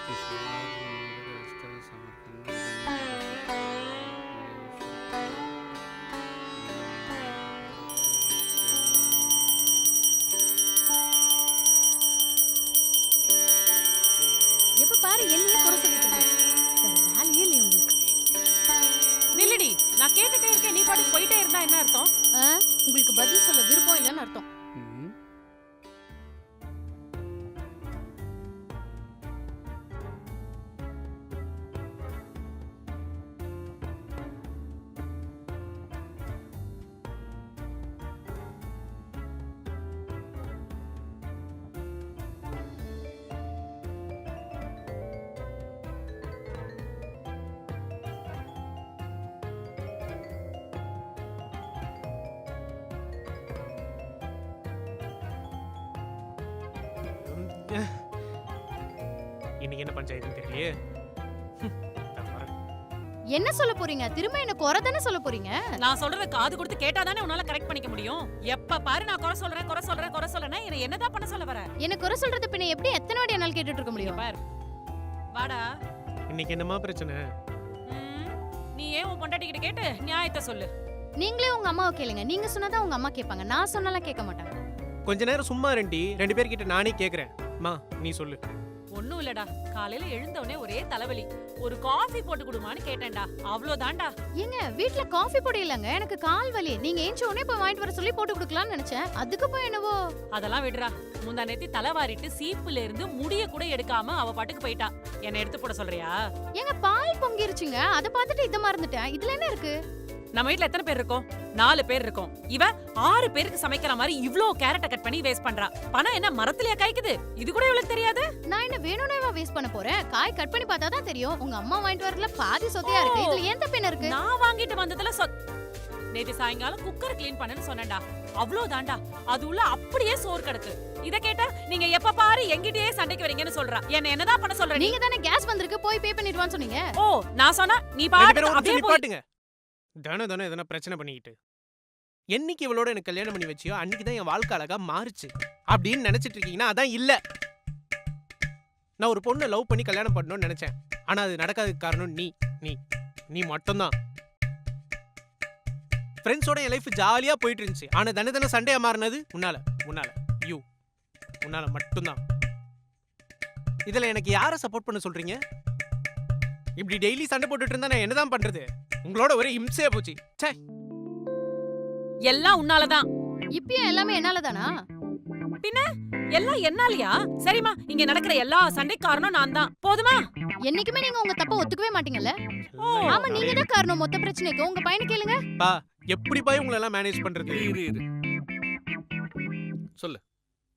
எப்ப பாரு என்னையே குறை சொல்லிட்டு இருக்க. வேற வேலையே இல்லையே உங்களுக்கு. நில்லடி, நான் கேட்டுட்டே இருக்கேன், நீ பாட்டுக்கு போயிட்டே இருந்தா என்ன அர்த்தம்? உங்களுக்கு பதில் சொல்ல விருப்பம் இல்லைன்னு அர்த்தம். இன்னைக்கு என்ன பஞ்சாயத்துன்னு தெரியலையே. என்ன சொல்ல போறீங்க? திரும்ப என்ன குறை தானே சொல்ல போறீங்க? நான் சொல்றத காது கொடுத்து கேட்டாதானே உன்னால கரெக்ட் பண்ணிக்க முடியும். எப்ப பாரு நான் குறை சொல்றேன்னா என்னதான் பண்ண சொல்ல வர? என்ன குறை சொல்றது பின்ன எப்படி எத்தனை வாட்டி என்னால கேட்டுட்டு இருக்க முடியும்? பாரு வாடா. இன்னைக்கு என்னமா பிரச்சனை? நீ ஏன் உன் பொண்டாட்டி கிட்ட கேட்டு நியாயத்தை சொல்லு. நீங்களே உங்க அம்மாவை கேளுங்க. நீங்க சொன்னாதான் உங்க அம்மா கேட்பாங்க. நான் சொன்னாலாம் கேட்க மாட்டாங்க. கொஞ்ச நேரம் சும்மா ரெண்டு பேர்கிட்ட நானே கேக்குறேன். அம்மா நீ சொல்லு. ஒண்ணும் இல்லடா, காலையில எழுந்தவனே ஒரே தலைவலி, ஒரு காஃபி போட்டு குடுமான்னு கேட்டேன்டா, அவ்வளவுதான்டா. ஏங்க வீட்ல காஃபி போட இல்லங்க, எனக்கு கால் வலி. நீங்க ஏஞ்ச உடனே போய் வாங்கிட்டு வர சொல்லி போட்டு கொடுக்கலாம்னு நினைச்சேன். அதுக்கு போய் என்னவோ. அதெல்லாம் விடுறா. முந்தா நேத்தி தலைவாரிட்டு சீப்புல இருந்து முடிய கூட எடுக்காம அவ பாட்டுக்கு போயிட்டா. என்ன எடுத்து போட சொல்றியா? ஏங்க பால் பொங்கிருச்சுங்க, அத பார்த்துட்டு இத மறந்துட்டேன். இதுல என்ன இருக்கு? நம்ம வீட்ல எத்தனை பேர் இருக்கோம்? 4 பேர் இருக்கோம். இவ 6 பேருக்கு சமைக்கிற மாதிரி இவ்ளோ கேரட்டை கட் பண்ணி வேஸ்ட் பண்றா. பணம் என்ன மரத்துலயா காய்க்குது? இது கூட இவளுக்கு தெரியாது. நான் என்ன வேணும்னேவா வேஸ்ட் பண்ண போறேன்? காய் கட் பண்ணி பார்த்தா தான் தெரியும். உங்க அம்மா வாங்கிட்டு வரதுல பாதி சொத்தையா இருக்கு. இதுல ஏன் தப்பு இருக்கு? நான் வாங்கிட்டு வந்ததுல நேத்து சாயங்காலம் குக்கர் க்ளீன் பண்ணுன்னு சொன்னேன்டா, அவ்வளவுதான்டா. அது உள்ள அப்படியே சோறு கிடக்கு. இத கேட்டா நீங்க எப்ப பாரு எங்கிட்டயே சண்டைக்கு வரீங்கன்னு சொல்றா. என்ன என்னதான் பண்ண சொல்ற? நீங்க தானே கேஸ் வந்திருக்கு போய் பே பண்ணிடுவான்னு சொன்னீங்க. ஓ நான் சொன்னா நீ பாட்டு அப்படியே பாட்டுங்க. தானே எதனா பிரச்சனை பண்ணிக்கிட்டு என்னைக்கு இவளோட எனக்கு கல்யாணம் பண்ணி வச்சியோ அன்னைக்கு தான் என் வாழ்க்கை அழகா மாறுச்சு அப்படின்னு நினைச்சிட்டு இருக்கீங்கன்னா அதான் இல்ல. நான் ஒரு பொண்ணை லவ் பண்ணி கல்யாணம் பண்ணணும்னு நினைச்சேன். ஆனா அது நடக்காததுக்கு காரணம் நீ நீ நீ மட்டும்தான். ஃப்ரெண்ட்ஸோட என் லைஃப் ஜாலியா போயிட்டு இருந்துச்சு. ஆனா தானே சண்டையா மாறினது உன்னால உன்னால மட்டும்தான். இதுல எனக்கு யாரை சப்போர்ட் பண்ண சொல்றீங்க? இப்படி டெய்லி சண்டை போட்டுட்டு இருந்தா நான் என்னதான் பண்றது? உங்களோட ஒரே இம்சையா போச்சு. ச்சே, எல்லாம் உன்னாலதான். இப்பயும் எல்லாமே என்னாலதானா? பின்ன எல்லாம் என்னாலயா? சரிமா, இங்க நடக்கிற எல்லா சண்டை காரணம் நான் தான். போதுமா? என்னைக்குமே நீங்க உங்க தப்ப ஒத்துக்கவே மாட்டீங்கல்ல? ஆமா, நீங்க தான் காரணம் மொத்த பிரச்சனைக்கு. உங்க பையனை கேளுங்க. பா, எப்படி பாய் உங்களை எல்லாம் மேனேஜ் பண்றது? இரு சொல்லு.